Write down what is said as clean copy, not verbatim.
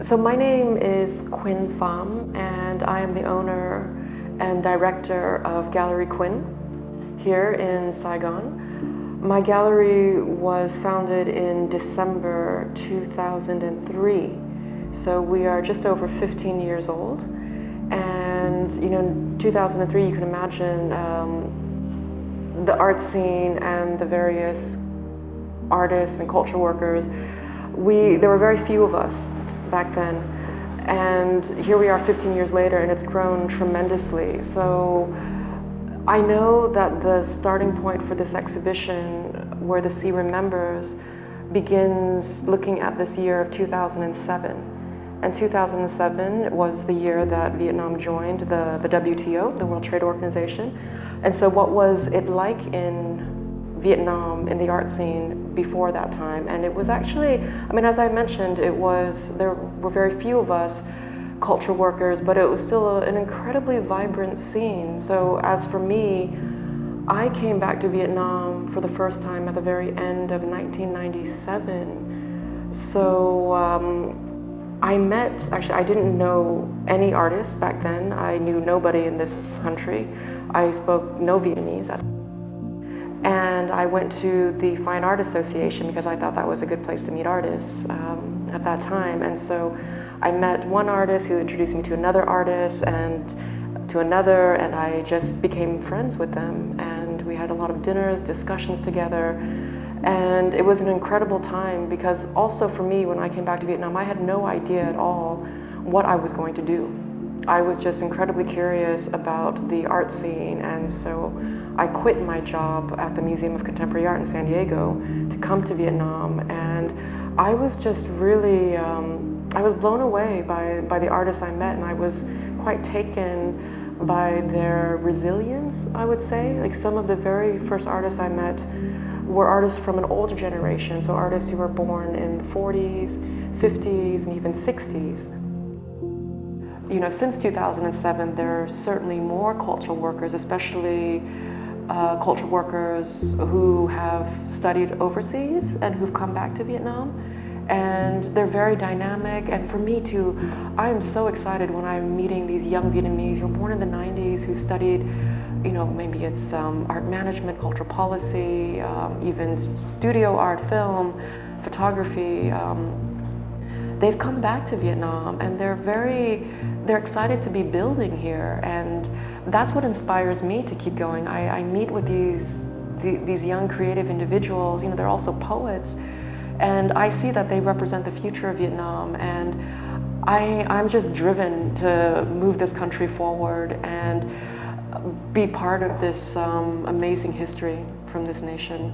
So my name is Quynh Pham, and I am the owner and director of Galerie Quynh here in Saigon. My gallery was founded in December 2003, so we are just over 15 years old. And in 2003, you can imagine the art scene and the various artists and culture workers. There were very few of us back then, and here we are 15 years later, and it's grown tremendously. So I know that the starting point for this exhibition, Where the Sea Remembers, begins looking at this year of 2007. And 2007 was the year that Vietnam joined the WTO, the World Trade Organization. And so what was it like in Vietnam in the art scene before that time? And it was actually, as I mentioned, there were very few of us culture workers, but it was still an incredibly vibrant scene. So as for me, I came back to Vietnam for the first time at the very end of 1997. So I didn't know any artists back then. I knew nobody in this country. I spoke no Vietnamese at And I went to the Fine Art Association because I thought that was a good place to meet artists at that time. And so I met one artist who introduced me to another artist and to another, and I just became friends with them. And we had a lot of dinners, discussions together. And it was an incredible time because also for me, when I came back to Vietnam, I had no idea at all what I was going to do. I was just incredibly curious about the art scene, and so I quit my job at the Museum of Contemporary Art in San Diego to come to Vietnam, and I was just really, I was blown away by the artists I met, and I was quite taken by their resilience, I would say. Like, some of the very first artists I met were artists from an older generation, so artists who were born in the 40s, 50s, and even 60s. Since 2007, there are certainly more cultural workers, especially cultural workers who have studied overseas and who've come back to Vietnam. And they're very dynamic, and for me too, I'm so excited when I'm meeting these young Vietnamese who were born in the 90s, who studied, maybe it's art management, cultural policy, even studio art, film, photography. They've come back to Vietnam, and they're excited to be building here, and that's what inspires me to keep going. I meet with these young creative individuals. They're also poets, and I see that they represent the future of Vietnam, and I'm just driven to move this country forward and be part of this amazing history from this nation.